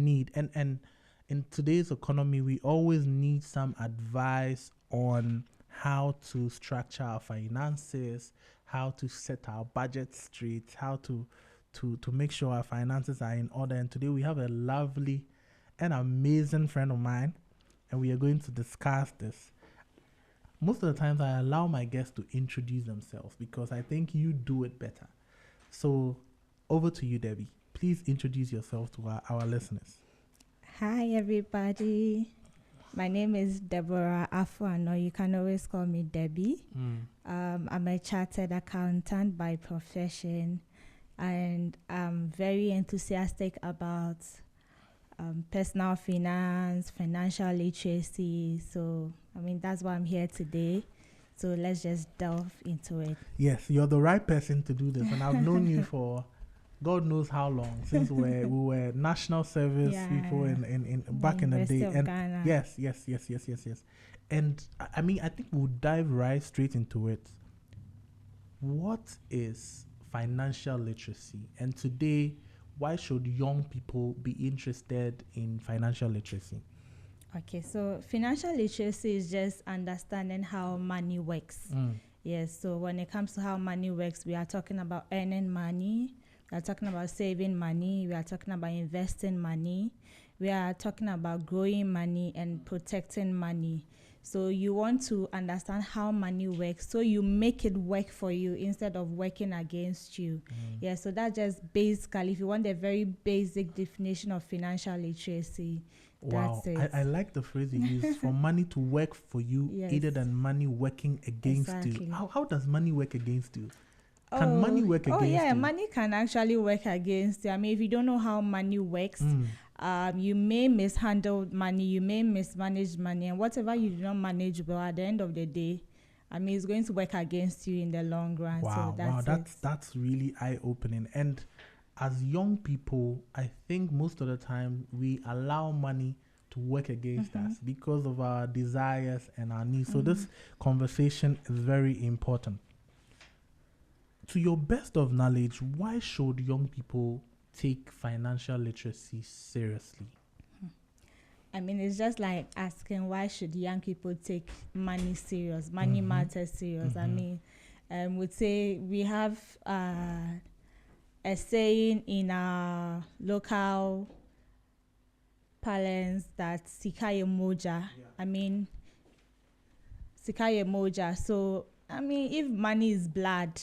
need. And in today's economy, we always need some advice on how to structure our finances, how to set our budget straight, how to make sure our finances are in order. And today we have a lovely and amazing friend of mine, and we are going to discuss this. Most of the times I allow my guests to introduce themselves because I think you do it better. So over to you, Debbie. Please introduce yourself to our listeners. Hi, everybody. My name is Deborah Afuano. You can always call me Debbie. I'm a chartered accountant by profession, and I'm very enthusiastic about personal finance, financial literacy. So, that's why I'm here today. So let's just delve into it. Yes, you're the right person to do this, and I've known you for God knows how long, since we were national service people in back in the day. University of Ghana. Yes. And I think we'll dive right straight into it. What is financial literacy? And today, why should young people be interested in financial literacy? Okay, so financial literacy is just understanding how money works. Yes, so when it comes to how money works, we are talking about earning money, we are talking about saving money, we are talking about investing money, we are talking about growing money and protecting money. So you want to understand how money works, so you make it work for you instead of working against you. Yeah, so that's just basically, if you want a very basic definition of financial literacy. Wow, That's it. I like the phrase you use, for money to work for you, Yes. either than money working against Exactly. you. How does money work against you? Can money work against you? Money can actually work against you. If you don't know how money works, you may mishandle money, you may mismanage money, and whatever you do not manage well, at the end of the day, it's going to work against you in the long run. Wow, that's really eye-opening. And as young people, I think most of the time we allow money to work against us because of our desires and our needs. So this conversation is very important. To your best of knowledge, why should young people take financial literacy seriously? It's just like asking, why should young people take money serious? Money matters serious. Would say we have a saying in our local parlance that Sikaye Moja. Sikaye Moja. So, if money is blood,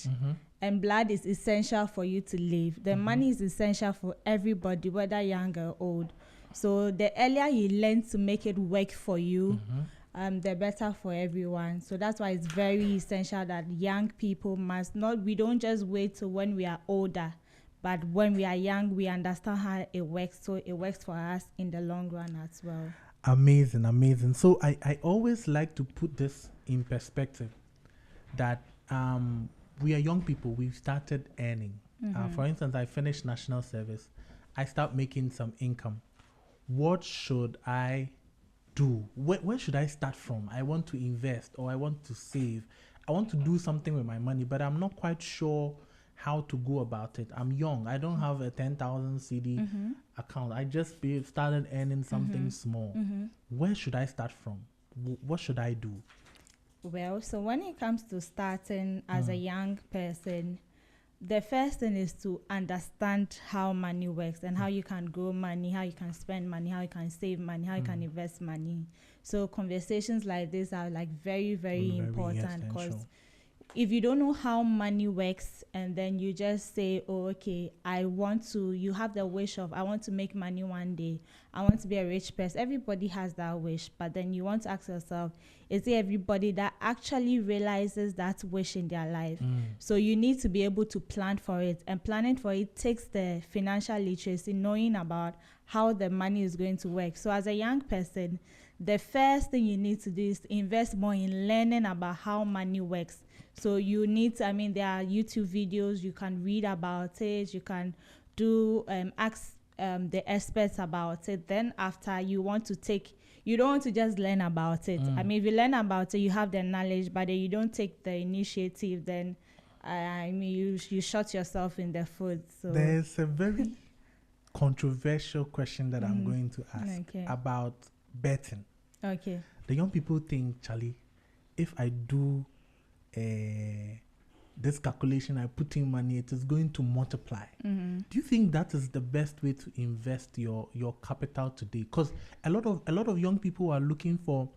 and blood is essential for you to live, then money is essential for everybody, whether young or old. So the earlier you learn to make it work for you, the better for everyone. So that's why it's very essential that young people we don't just wait till when we are older, but when we are young, we understand how it works, so it works for us in the long run as well. Amazing. So I always like to put this in perspective that we are young people, we've started earning. For instance, I finished national service, I start making some income. What should I do? Where should I start from? I want to invest, or I want to save. I want to do something with my money, but I'm not quite sure how to go about it. I'm young. I don't have a 10,000 CD account. I just started earning something small. Where should I start from? What should I do? Well, so when it comes to starting as a young person, the first thing is to understand how money works and how you can grow money, how you can spend money, how you can save money, how you can invest money. So conversations like this are like very, very important, because if you don't know how money works and then you just say, oh, okay, you have the wish of, I want to make money one day, I want to be a rich person. Everybody has that wish, but then you want to ask yourself, is it everybody that actually realizes that wish in their life? So you need to be able to plan for it, and planning for it takes the financial literacy, knowing about how the money is going to work. So as a young person, the first thing you need to do is to invest more in learning about how money works. So you need to, there are YouTube videos, you can read about it, you can ask the experts about it. Then after you don't want to just learn about it. If you learn about it, you have the knowledge, but then you don't take the initiative, then you shot yourself in the foot. So there's a very controversial question that I'm going to ask about betting. Okay. The young people think, Charlie, if I do this calculation, I put in money, it is going to multiply. Mm-hmm. Do you think that is the best way to invest your capital today? Because a lot of young people are looking for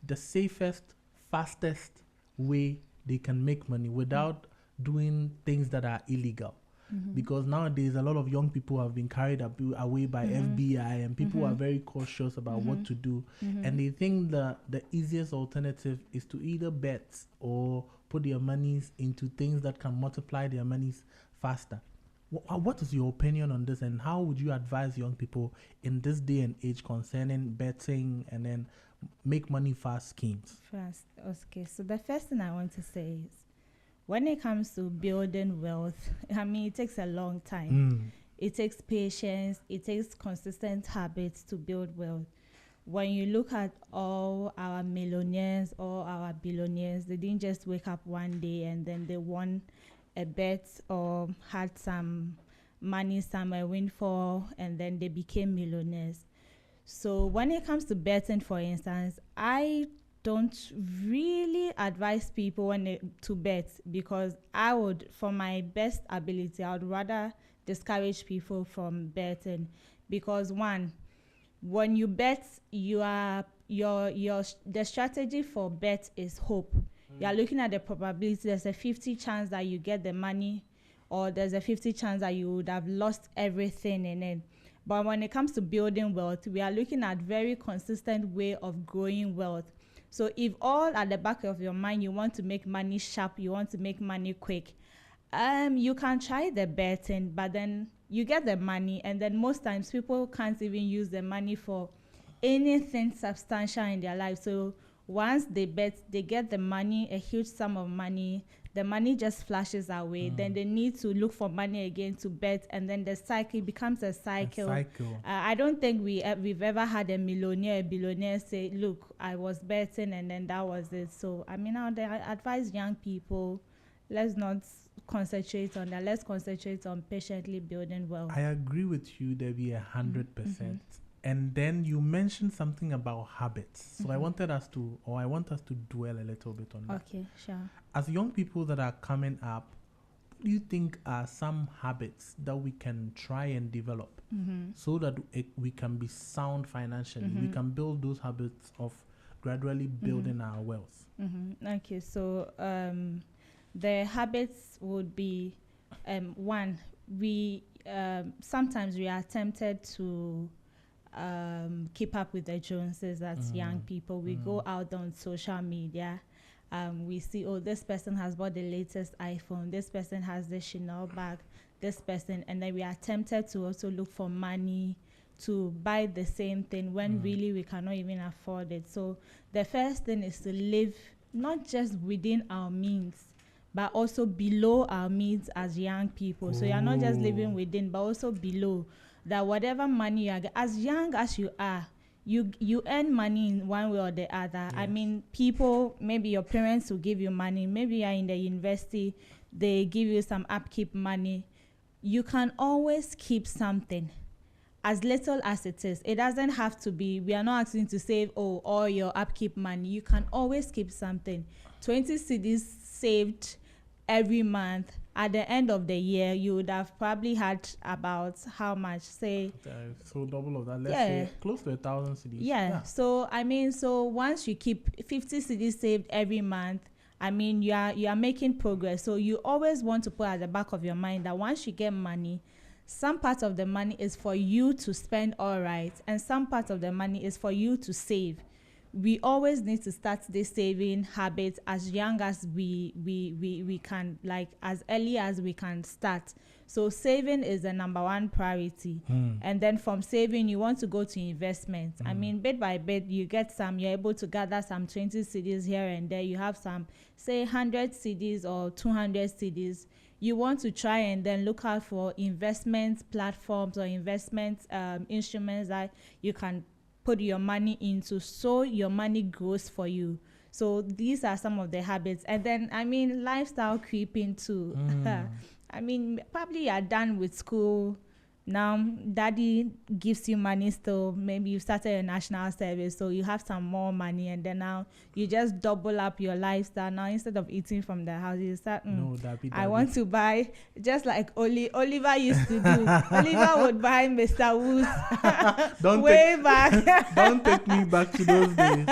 the safest, fastest way they can make money without doing things that are illegal. Mm-hmm. Because nowadays a lot of young people have been carried away by FBI, and people are very cautious about what to do, and they think the easiest alternative is to either bet or put their monies into things that can multiply their monies faster. What is your opinion on this, and how would you advise young people in this day and age concerning betting and then make money fast schemes? Okay, so the first thing I want to say is, when it comes to building wealth, I mean, it takes a long time. It takes patience. It takes consistent habits to build wealth. When you look at all our millionaires or our billionaires, they didn't just wake up one day and then they won a bet or had some money somewhere, windfall, and then they became millionaires. So when it comes to betting, for instance, I don't really advise people to bet, because I would, for my best ability, I would rather discourage people from betting, because one, when you bet, the strategy for bet is hope. You are looking at the probability. There's a 50 chance that you get the money, or there's a 50 chance that you would have lost everything in it. But when it comes to building wealth, we are looking at very consistent way of growing wealth. So if all at the back of your mind, you want to make money sharp, you want to make money quick, you can try the betting, but then you get the money, and then most times people can't even use the money for anything substantial in their life. So once they bet, they get the money, a huge sum of money, the money just flashes away. Then they need to look for money again to bet, and then the cycle becomes a cycle. I don't think we've ever had a millionaire, a billionaire say, look, I was betting and then that was it. So I mean, I advise young people, let's not concentrate on that. Let's concentrate on patiently building wealth. I agree with you, Debbie, 100%. And then you mentioned something about habits. So I want us to dwell a little bit on that. Okay, sure. As young people that are coming up, what do you think are some habits that we can try and develop so that we can be sound financially? We can build those habits of gradually building our wealth. Okay, so the habits would be, one, we sometimes we are tempted to keep up with the Joneses as young people. We go out on social media. We see, oh, this person has bought the latest iPhone. This person has the Chanel bag. This person, and then we are tempted to also look for money to buy the same thing when really we cannot even afford it. So the first thing is to live not just within our means, but also below our means as young people. So you're not just living within, but also below. That whatever money you are, as young as you are, you earn money in one way or the other. Yes. I mean, people, maybe your parents will give you money. Maybe you are in the university, they give you some upkeep money. You can always keep something, as little as it is. It doesn't have to be, we are not asking to save all your upkeep money. You can always keep something. 20 cedis saved every month. At the end of the year, you would have probably had about how much, say? So double of that. Let's say close to 1,000 cedis. Yeah. So I mean, so once you keep 50 cedis saved every month, I mean, you are making progress. So you always want to put at the back of your mind that once you get money, some part of the money is for you to spend, all right, and some part of the money is for you to save. We always need to start this saving habit as young as we can, like as early as we can start. So saving is the number one priority. And then from saving, you want to go to investment. I mean, bit by bit, you're able to gather some 20 cedis here and there. You have some, say, 100 cedis or 200 cedis. You want to try and then look out for investment platforms or investment instruments that you can put your money into, so your money grows for you. So these are some of the habits. And then, I mean, lifestyle creeping too. I mean, probably you're done with school, Now daddy gives you money still. Maybe you started a national service, so you have some more money, and then now you just double up your lifestyle. Now instead of eating from the house, you start I want to buy, just like Oliver used to do. Oliver would buy Mr. Woods way back. Don't take me back to those days.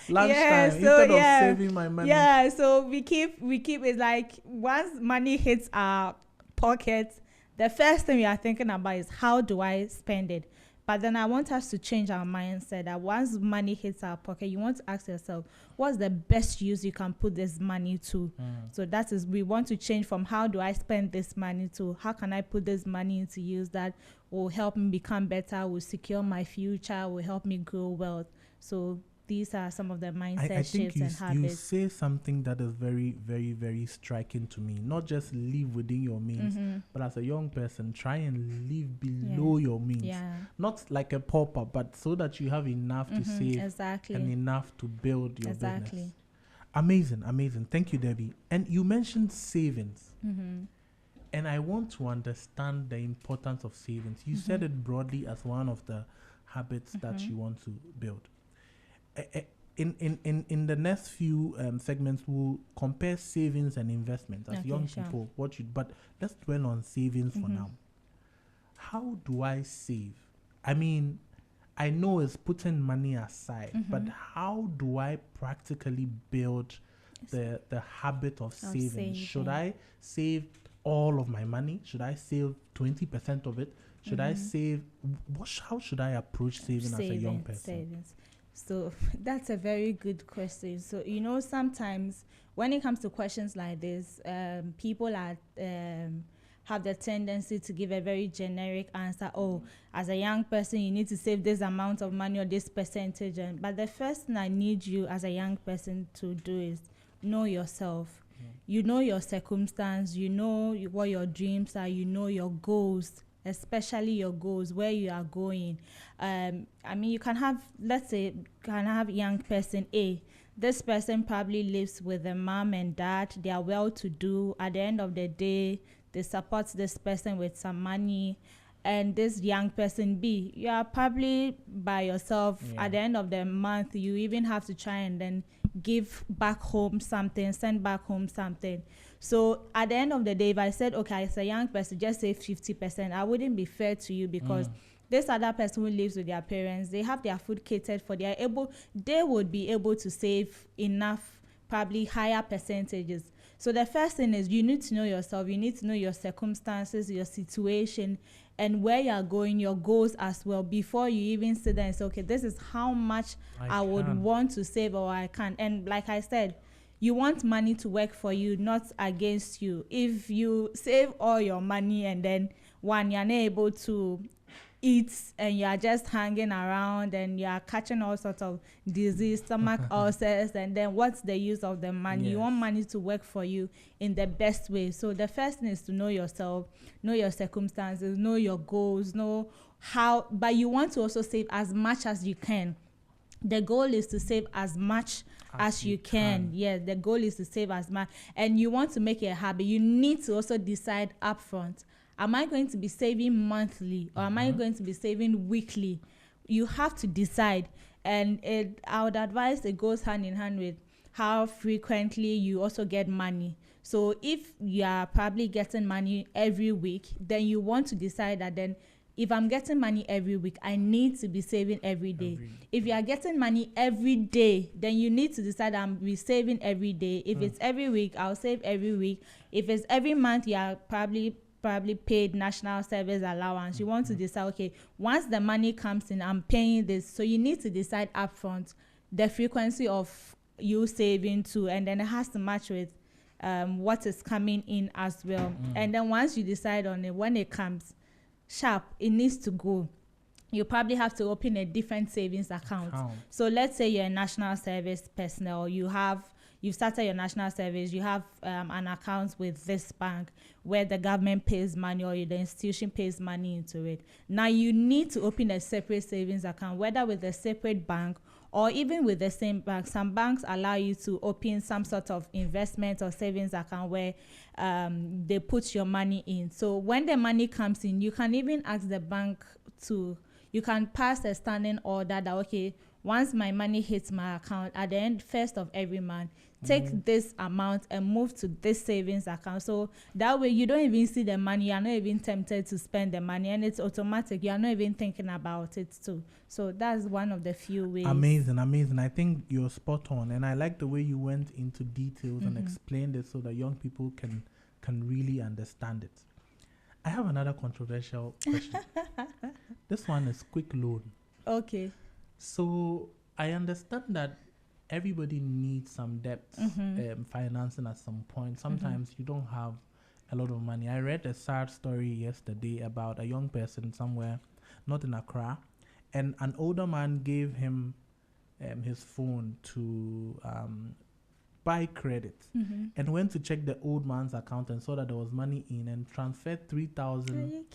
Lunchtime, instead of saving my money. Yeah, so we keep it like once money hits our pockets, the first thing we are thinking about is how do I spend it? But then I want us to change our mindset that once money hits our pocket, you want to ask yourself, what's the best use you can put this money to? So that is, we want to change from how do I spend this money to how can I put this money into use that will help me become better, will secure my future, will help me grow wealth. So these are some of the mindset shifts and habits. You say something that is very, very, very striking to me. Not just live within your means, but as a young person, try and live below your means. Yeah. Not like a pauper, but so that you have enough to save and enough to build your business. Amazing, amazing. Thank you, Debbie. And you mentioned savings. And I want to understand the importance of savings. You said it broadly as one of the habits that you want to build. In the next few segments, we'll compare savings and investments as young people. But let's dwell on savings for now. How do I save? I mean, I know it's putting money aside, but how do I practically build the habit of saving? Should I save all of my money? Should I save 20% of it? Should I save? How should I approach saving as a young person? So that's a very good question. So, sometimes when it comes to questions like this, people have the tendency to give a very generic answer. Oh, as a young person, you need to save this amount of money or this percentage. But the first thing I need you as a young person to do is know yourself. You know your circumstance. You know what your dreams are. You know your goals, especially your goals, where you are going. You can have, let's say, young person A. This person probably lives with a mom and dad. They are well-to-do. At the end of the day, they support this person with some money. And this young person B, you are probably by yourself. At the end of the month, you even have to try and then give back home something, send back home something. So at the end of the day, if I said, okay, as a young person, just save 50%, I wouldn't be fair to you because this other person who lives with their parents, they have their food catered for. They would be able to save enough, probably higher percentages. So the first thing is you need to know yourself. You need to know your circumstances, your situation, and where you're going, your goals as well, before you even sit there and say, okay, this is how much I would want to save or I can. And like I said, you want money to work for you, not against you. If you save all your money and then you're not able to eat and you're just hanging around and you're catching all sorts of disease, stomach ulcers, and then what's the use of the money? You want money to work for you in the best way. So the first thing is to know yourself, know your circumstances, know your goals, know how, but you want to also save as much as you can. The goal is to save as much as you can. Yeah, the goal is to save as much. And you want to make it a habit. You need to also decide upfront. Am I going to be saving monthly or am I going to be saving weekly? You have to decide. And I would advise it goes hand in hand with how frequently you also get money. So if you are probably getting money every week, then you want to decide that then if I'm getting money every week, I need to be saving every day. If you are getting money every day, then you need to decide I'm be saving every day. If it's every week, I'll save every week. If it's every month, you are probably paid national service allowance. You want to decide, okay, once the money comes in, I'm paying this. So you need to decide upfront the frequency of you saving too, and then it has to match with what is coming in as well. And then once you decide on it, when it comes sharp, it needs to go. You probably have to open a different savings account. So let's say you're a national service personnel, you have you've started your national service, you have an account with this bank where the government pays money or the institution pays money into it. Now you need to open a separate savings account, whether with a separate bank or even with the same bank. Some banks allow you to open some sort of investment or savings account where they put your money in. So when the money comes in, you can even ask the bank you can pass a standing order that, okay, once my money hits my account at the end first of every month, take this amount and move to this savings account. So that way you don't even see the money, you are not even tempted to spend the money, and it's automatic. You are not even thinking about it too. So that's one of the few ways. Amazing. I think you're spot on, and I like the way you went into details and explained it so that young people can really understand it. I have another controversial question. This one is quick loan. Okay. So I understand that everybody needs some debt financing at some point. Sometimes you don't have a lot of money. I read a sad story yesterday about a young person somewhere, not in Accra, and an older man gave him his phone to buy credit, and went to check the old man's account and saw that there was money in, and transferred 3,000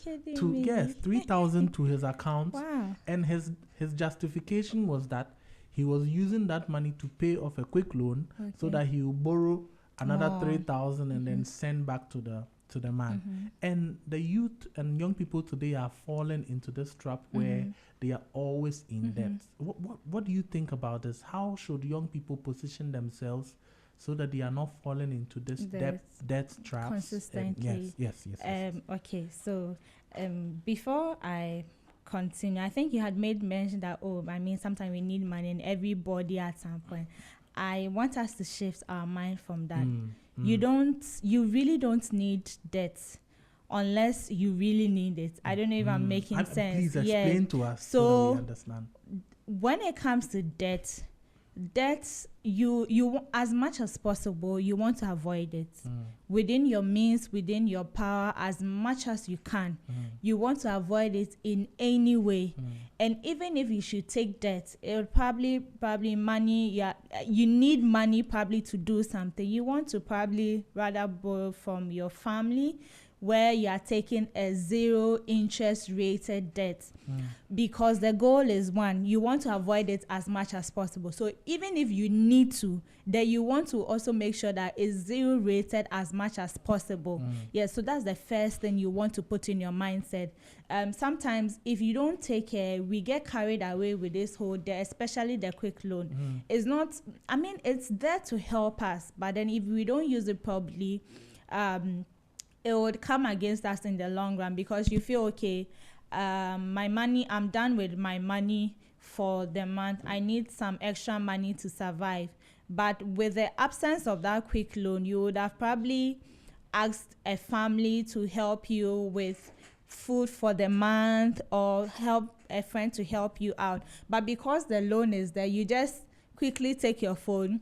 to his account. Wow. And his justification was that he was using that money to pay off a quick loan, so that he will borrow another 3,000 and then send back to the man. And the youth and young people today are falling into this trap where they are always in debt. What do you think about this? How should young people position themselves so that they are not falling into this debt traps consistently? Yes. Okay, so before I continue, I think you had made mention that sometimes we need money, and everybody at some point. I want us to shift our mind from that. You really don't need debt unless you really need it. I don't know if I'm making sense. Please explain to us so that we understand. When it comes to debt, you as much as possible, you want to avoid it within your means, within your power, as much as you can. You want to avoid it in any way. And even if you should take debt, it will probably money. You need money probably to do something. You want to probably rather borrow from your family, where you are taking a 0 interest rated debt, because the goal is one, you want to avoid it as much as possible. So even if you need to, then you want to also make sure that it's 0 rated as much as possible. So that's the first thing you want to put in your mindset. Sometimes if you don't take care, we get carried away with this whole debt, especially the quick loan. It's not, it's there to help us, but then if we don't use it properly, it would come against us in the long run, because you feel, okay, my money, I'm done with my money for the month. I need some extra money to survive. But with the absence of that quick loan, you would have probably asked a family to help you with food for the month, or help a friend to help you out. But because the loan is there, you just quickly take your phone,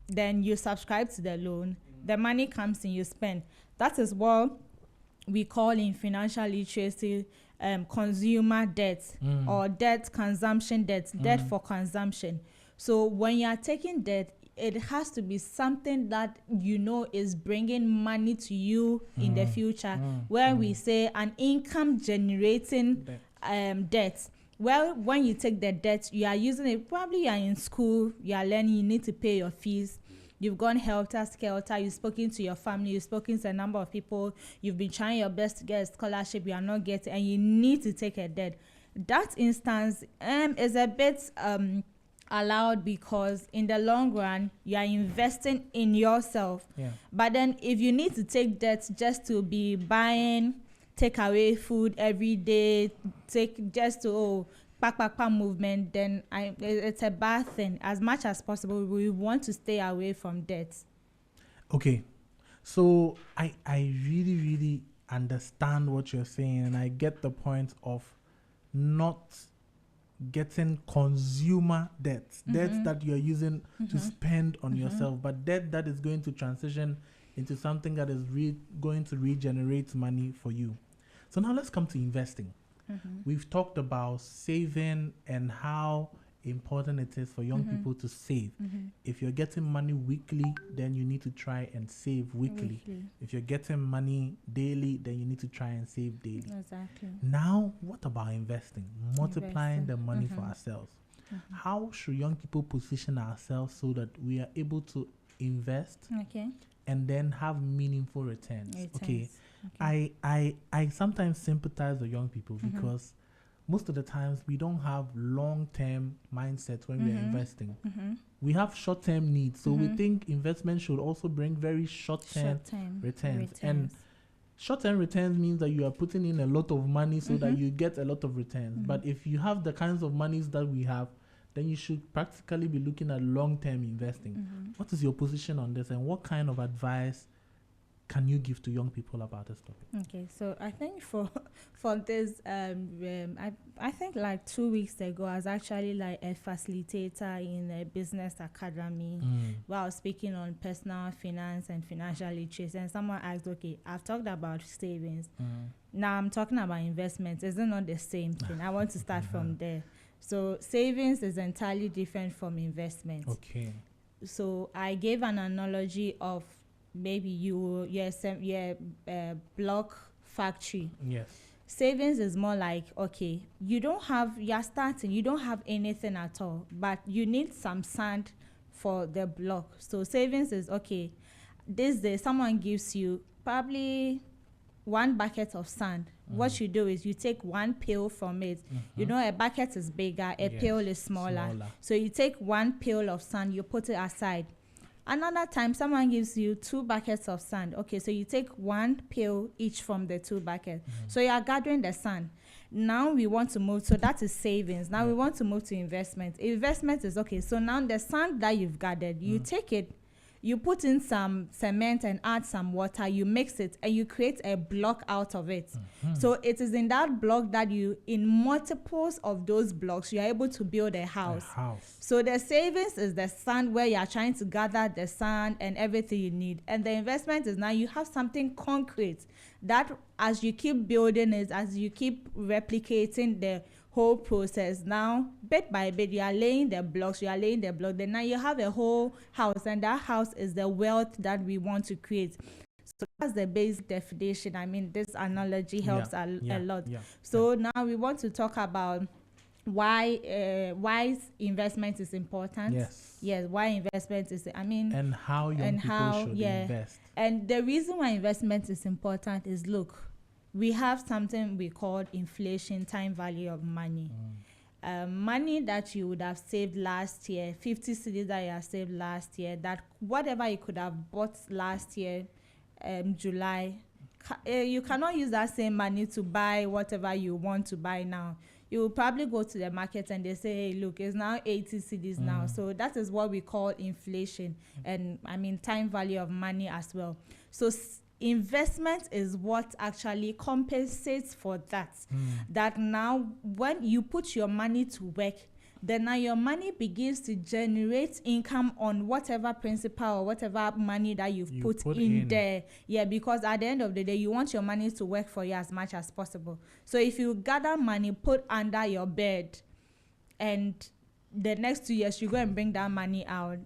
then you subscribe to the loan, the money comes in, you spend. That is what we call in financial literacy consumer debt, or consumption debt for consumption. So when you are taking debt, it has to be something that you know is bringing money to you in the future, where we say an income generating debt. Well, when you take the debt, you are using it, probably you are in school, you are learning, you need to pay your fees. You've gone helter-skelter, you've spoken to your family, you've spoken to a number of people, you've been trying your best to get a scholarship, you are not getting, and you need to take a debt. That instance is a bit allowed, because in the long run, you are investing in yourself. But then if you need to take debt just to be buying takeaway food every day, just to movement, then it's a bad thing. As much as possible, we want to stay away from debt. Okay, so I really, really understand what you're saying, and I get the point of not getting consumer debts that you're using to spend on yourself, but debt that is going to transition into something that is going to regenerate money for you. So now let's come to investing. We've talked about saving and how important it is for young people to save. If you're getting money weekly, then you need to try and save weekly. If you're getting money daily, then you need to try and save daily. Exactly. Now, what about investing? Multiplying the money for ourselves. How should young people position ourselves so that we are able to invest and then have meaningful returns? Okay. I sometimes sympathize with young people because most of the times we don't have long-term mindset when we are investing. We have short-term needs, so we think investment should also bring very short-term returns. And short-term returns means that you are putting in a lot of money so that you get a lot of returns. But if you have the kinds of monies that we have, then you should practically be looking at long-term investing. What is your position on this, and what kind of advice can you give to young people about this topic? Okay, so I think for this, I think like 2 weeks ago, I was actually like a facilitator in a business academy where I was speaking on personal finance and financial literacy. And someone asked, okay, I've talked about savings. Now I'm talking about investments. Is it not the same thing? I want to start from there. So savings is entirely different from investment. Okay. So I gave an analogy of maybe you're block factory. Yes. Savings is more like, okay, you're starting, you don't have anything at all, but you need some sand for the block. So savings is, okay, this day someone gives you probably 1 bucket of sand. What you do is you take 1 pail from it. You know, a bucket is bigger, a pail is smaller. So you take 1 pail of sand, you put it aside. Another time, someone gives you 2 buckets of sand. Okay, so you take 1 pail each from the 2 buckets. So you are gathering the sand. Now we want to move, so that is savings. Now we want to move to investment. Investment is, okay, so now the sand that you've gathered, you take it, you put in some cement and add some water, you mix it, and you create a block out of it. So it is in that block that in multiples of those blocks, you are able to build a house. So the savings is the sand where you are trying to gather the sand and everything you need. And the investment is now you have something concrete that as you keep building it, as you keep replicating the whole process, now bit by bit you are laying the blocks, then now you have a whole house, and that house is the wealth that we want to create. So that's the basic definition. I mean, this analogy helps a lot. So now we want to talk about why investment is important. Yes, why investment is, and how young people should invest. And the reason why investment is important is, look, we have something we call inflation, time value of money. Money that you would have saved last year, 50 cedis that you have saved last year, that whatever you could have bought last year, July, you cannot use that same money to buy whatever you want to buy now. You will probably go to the market and they say, hey, look, it's now 80 cedis now. So that is what we call inflation. And time value of money as well. So investment is what actually compensates for that. That now when you put your money to work, then now your money begins to generate income on whatever principal or whatever money that you've put in there. Yeah, because at the end of the day, you want your money to work for you as much as possible. So if you gather money, put under your bed, and the next 2 years you go and bring that money out,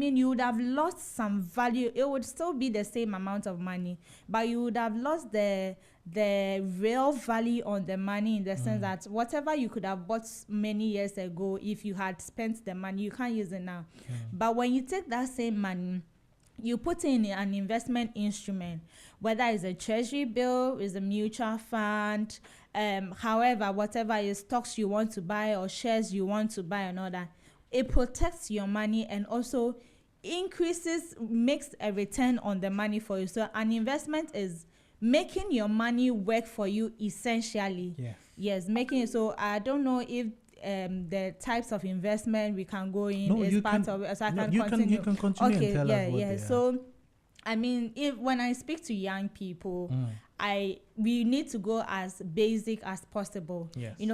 you would have lost some value. It would still be the same amount of money, but you would have lost the real value on the money, in the sense that whatever you could have bought many years ago, if you had spent the money, you can't use it now. But when you take that same money, you put in an investment instrument, whether it's a treasury bill, is a mutual fund, however, whatever is stocks you want to buy or shares you want to buy and all that, it protects your money and also makes a return on the money for you. So an investment is making your money work for you, essentially. Yes, making it. So I don't know if the types of investment we can go in is part of it. So I can continue. You can continue. Okay, and tell us what they are. So when I speak to young people, we need to go as basic as possible.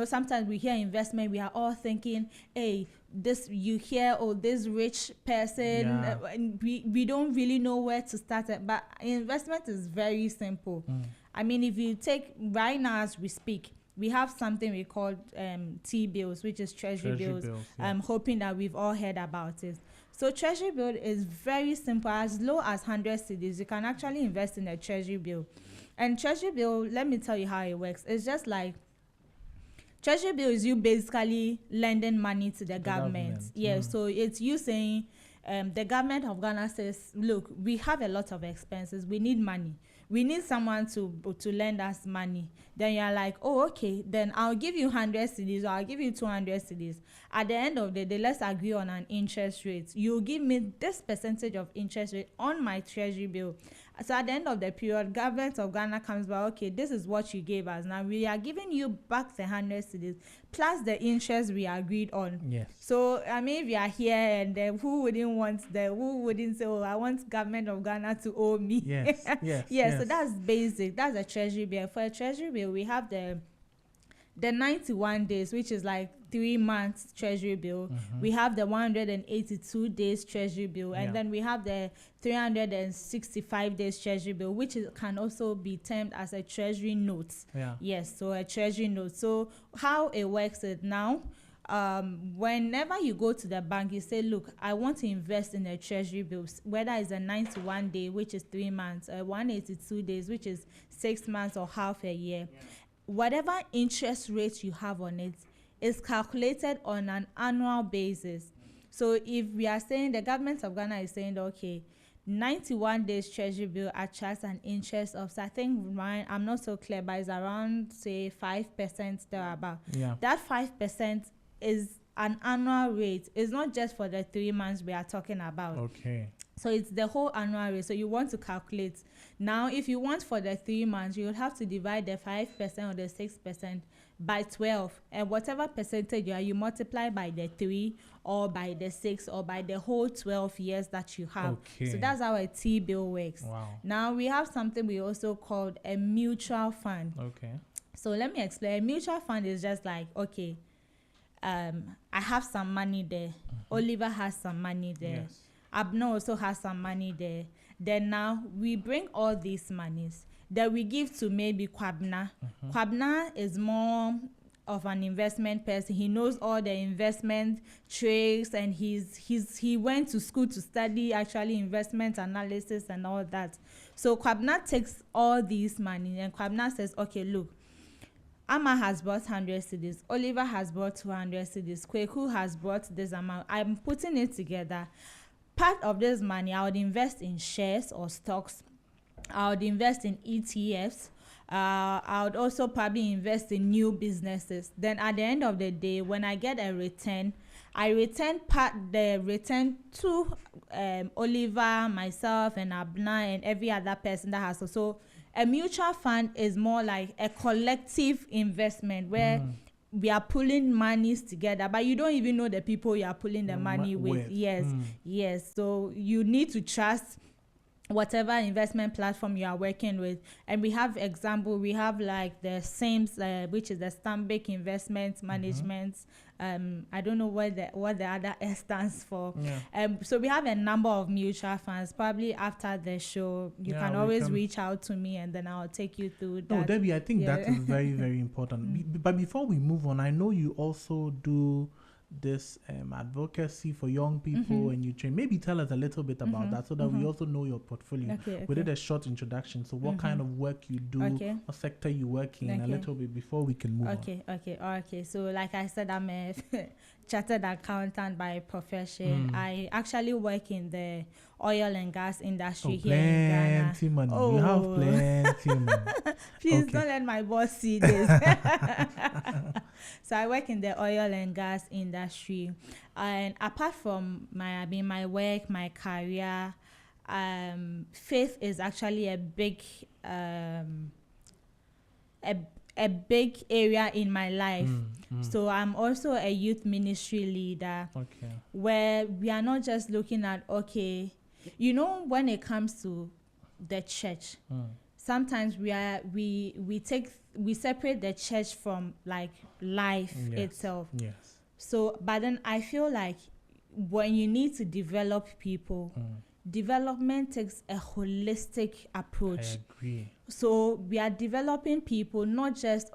Sometimes we hear investment, we are all thinking, hey, this rich person, and we don't really know where to start it. But investment is very simple. If you take right now as we speak, we have something we call T-bills, which is treasury bills. Yeah. I'm hoping that we've all heard about it. So treasury bill is very simple. As low as 100 cedis, you can actually invest in a treasury bill. And treasury bill, let me tell you how it works. It's just like, treasury bill is you basically lending money to the government. Yeah, so it's you saying, the government of Ghana says, look, we have a lot of expenses. We need money. We need someone to lend us money. Then you're like, oh, okay, then I'll give you 100 cedis or I'll give you 200 cedis. At the end of the day, let's agree on an interest rate. You give me this percentage of interest rate on my treasury bill. So at the end of the period, government of Ghana comes by, okay, this is what you gave us. Now we are giving you back the 100 cedis plus the interest we agreed on. Yes. So, I mean, if you are here and who wouldn't say, oh, I want government of Ghana to owe me? Yes, yes. So that's basic. That's a treasury bill. For a treasury bill, we have the 91 days, which is like 3 months treasury bill. We have the 182 days treasury bill, and then we have the 365 days treasury bill, which can also be termed as a treasury note. Yes, so a treasury note. So how it works is now, whenever you go to the bank, you say, look, I want to invest in a treasury bill, whether it's a 91 day, which is 3 months, 182 days, which is 6 months or half a year. Whatever interest rate you have on it is calculated on an annual basis. So if we are saying, the government of Ghana is saying, okay, 91 days treasury bill attracts an interest of, so I think I'm not so clear, but it's around, say, 5% thereabout. That 5% is an annual rate. It's not just for the 3 months we are talking about. Okay. So it's the whole annual rate. So you want to calculate. Now, if you want for the 3 months, you will have to divide the 5% or the 6% by 12. And whatever percentage you multiply by the 3 or by the 6 or by the whole 12 years that you have. Okay. So that's how a T-bill works. Wow. Now, we have something we also called a mutual fund. Okay. So let me explain. A mutual fund is just like, okay, I have some money there. Oliver has some money there. Yes. Abner also has some money there. Then now we bring all these monies that we give to maybe Kwabna. Kwabna is more of an investment person. He knows all the investment tricks, and he went to school to study actually investment analysis and all that. So Kwabna takes all these money and Kwabna says, okay, look, Amma has bought 100 cedis. Oliver has bought 200 cedis. Kweku has bought this amount. I'm putting it together. Part of this money, I would invest in shares or stocks. I would invest in ETFs. I would also probably invest in new businesses. Then at the end of the day, when I get a return, I return the return to Oliver, myself, and Abner, and every other person that has. So a mutual fund is more like a collective investment where we are pulling monies together, but you don't even know the people you are pulling the money with. Yes. So you need to trust whatever investment platform you are working with. And we have example, we have like the SIMS, which is the Stanbic Investment Management. I don't know what the other S stands for. So we have a number of mutual funds. Probably after the show, you can always reach out to me, and then I'll take you through that. No, Debbie, I think that is very, very important. But before we move on, I know you also do this advocacy for young people, and you train. Maybe tell us a little bit about that so that we also know your portfolio. We did a short introduction. So what kind of work you do, what sector you work in, a little bit before we can move on. Okay. So like I said, I'm a chartered accountant by profession. I actually work in the oil and gas industry here in Ghana. Money. You have plenty money. Please don't let my boss see this. So I work in the oil and gas industry, and apart from my work, my career, faith is actually a big area in my life. So I'm also a youth ministry leader, where we are not just looking at, when it comes to the church, sometimes we separate the church from like life itself. So but then I feel like when you need to develop people, development takes a holistic approach. I agree. So we are developing people, not just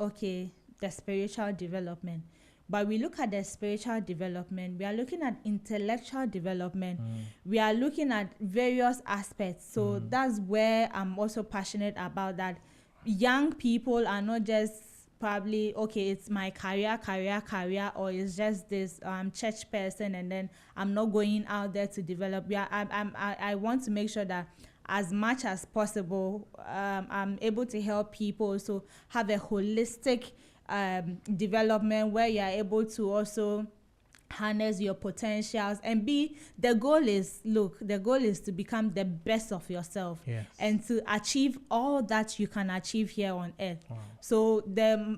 the spiritual development. But we look at the spiritual development, we are looking at intellectual development, we are looking at various aspects. So that's where I'm also passionate about, that young people are not just probably, okay, it's my career, or it's just this church person, and then I'm not going out there to develop. I want to make sure that as much as possible, I'm able to help people also have a holistic development where you are able to also harness your potentials and the goal is to become the best of yourself. Yes. And to achieve all that you can achieve here on earth. Wow. So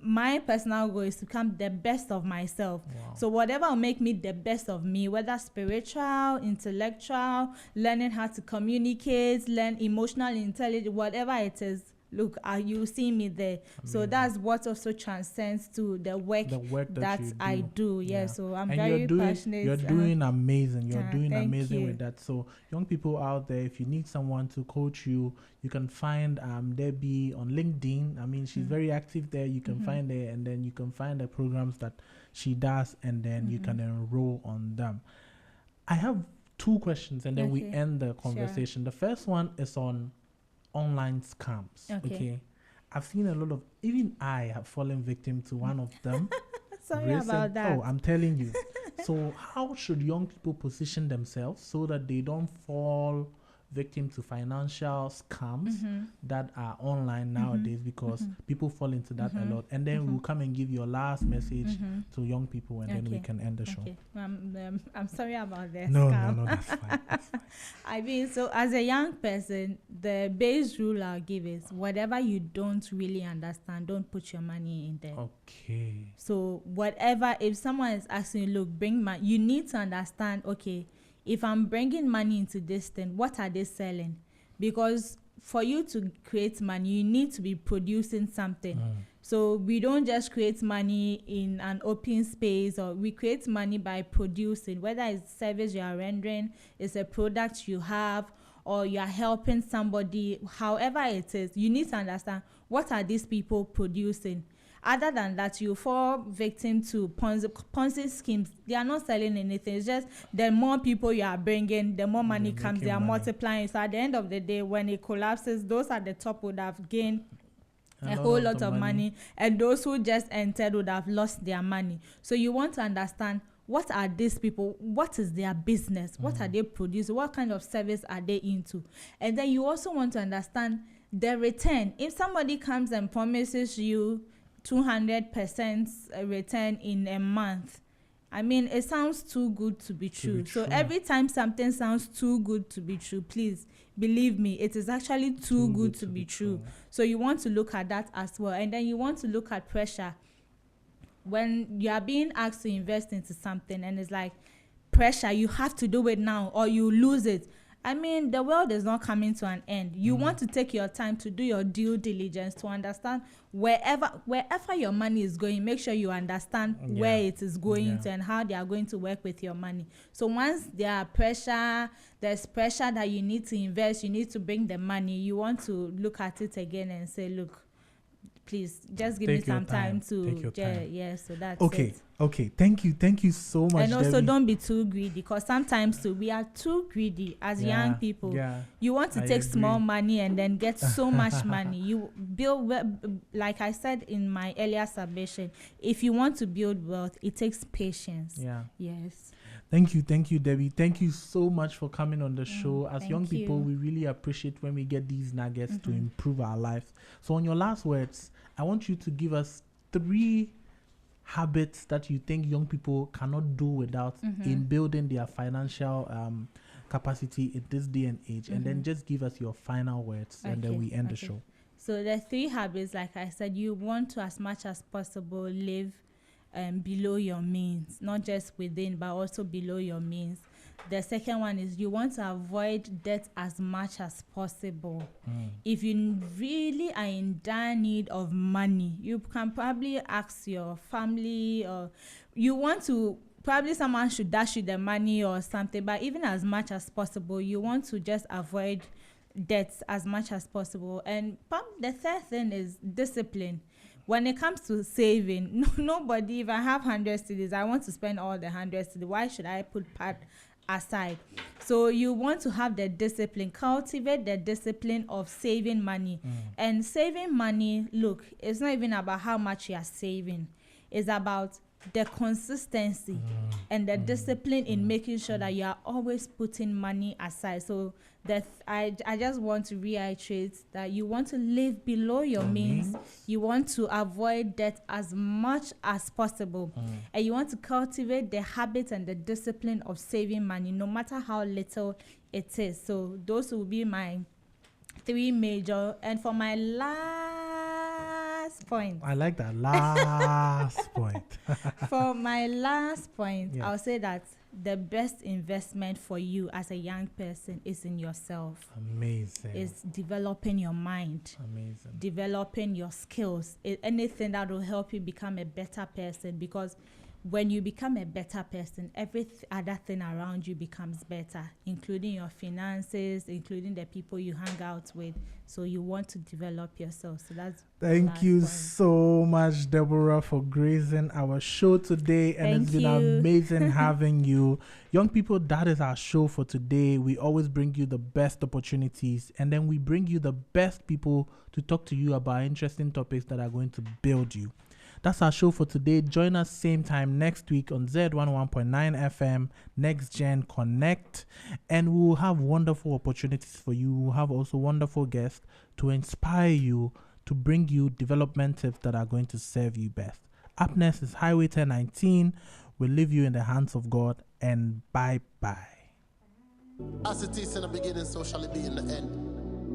my personal goal is to become the best of myself. Wow. So whatever will make me the best of me, whether spiritual, intellectual, learning how to communicate, learn emotional intelligence, whatever it is, look, you see me there. So that's what also transcends to the work that I do. Yeah. So I'm very passionate. You're doing amazing. You're doing thank amazing you. with that. So young people out there, if you need someone to coach you, you can find Debbie on LinkedIn. I mean, she's very active there. You can find her, and then you can find the programs that she does, and then you can enroll on them. I have 2 questions, and then we end the conversation. Sure. The first one is on online scams. Okay. I've seen a lot of, even I have fallen victim to one of them. Sorry about that. Oh, I'm telling you. So how should young people position themselves so that they don't fall victim to financial scams that are online nowadays, because people fall into that a lot? And then we'll come and give your last message to young people, and then we can end the show. I'm sorry about that. No, that's fine. That's fine. I mean, so as a young person, the base rule I'll give is whatever you don't really understand, don't put your money in there. Okay. So whatever, if someone is asking you, look, bring money, you need to understand, okay, if I'm bringing money into this thing, what are they selling? Because for you to create money, you need to be producing something. So we don't just create money in an open space, or we create money by producing, whether it's service you are rendering, it's a product you have, or you are helping somebody, however it is, you need to understand what are these people producing. Other than that, you fall victim to Ponzi schemes. They are not selling anything. It's just the more people you are bringing, the more money comes. They are multiplying. So at the end of the day, when it collapses, those at the top would have gained a whole lot of money, and those who just entered would have lost their money. So you want to understand, what are these people? What is their business? What are they producing? What kind of service are they into? And then you also want to understand the return. If somebody comes and promises you 200% return in a month, I mean, it sounds too good to be true. So every time something sounds too good to be true, please believe me, it is actually too good to be true. So you want to look at that as well. And then you want to look at pressure. When you are being asked to invest into something and it's like pressure, you have to do it now or you lose it. I mean, the world is not coming to an end. You want to take your time to do your due diligence to understand wherever your money is going, make sure you understand where it is going to and how they are going to work with your money. So once there's pressure that you need to invest, you need to bring the money, you want to look at it again and say, look, please just give me some time to so that's it. Okay, thank you so much. And also, Debbie, don't be too greedy, because sometimes too we are too greedy as young people. You want to take small money and then get so much money. You build, like I said in my earlier submission, if you want to build wealth, it takes patience. Yes. Thank you, Debbie. Thank you so much for coming on the show. As young people, we really appreciate when we get these nuggets to improve our lives. So on your last words, I want you to give us 3 habits that you think young people cannot do without in building their financial capacity in this day and age. And then just give us your final words, and then we end the show. So the 3 habits, like I said, you want to, as much as possible, live below your means, not just within, but also below your means. The second one is you want to avoid debt as much as possible. If you really are in dire need of money, you can probably ask your family, or you want to, probably someone should dash you the money or something, but even as much as possible, you want to just avoid debts as much as possible. And the third thing is discipline. when it comes to saving, nobody, if I have 100 cedis, I want to spend all the 100 cedis. Why should I put part aside? So you want to have the discipline, cultivate the discipline of saving money. And saving money, look, it's not even about how much you are saving. It's about the consistency and the discipline in making sure that you are always putting money aside. So that I just want to reiterate that you want to live below your means. You want to avoid debt as much as possible. And you want to cultivate the habit and the discipline of saving money, no matter how little it is. So those will be my 3 major. And for my last point, I like that last point. For my last point, Yeah. I'll say that the best investment for you as a young person is in yourself. Amazing. It's developing your mind, Amazing. developing your skills, anything that will help you become a better person. Because when you become a better person, every other thing around you becomes better, including your finances, including the people you hang out with. So you want to develop yourself. So that's Thank you point. so much, Deborah, for gracing our show today. And it's been amazing having you. Young people, that is our show for today. We always bring you the best opportunities, and then we bring you the best people to talk to you about interesting topics that are going to build you. That's our show for today. Join us same time next week on Z101.9 FM, Next Gen Connect. And we will have wonderful opportunities for you. We'll have also wonderful guests to inspire you, to bring you development tips that are going to serve you best. Up next is Highway 1019. We'll leave you in the hands of God, and bye-bye. As it is in the beginning, so shall it be in the end.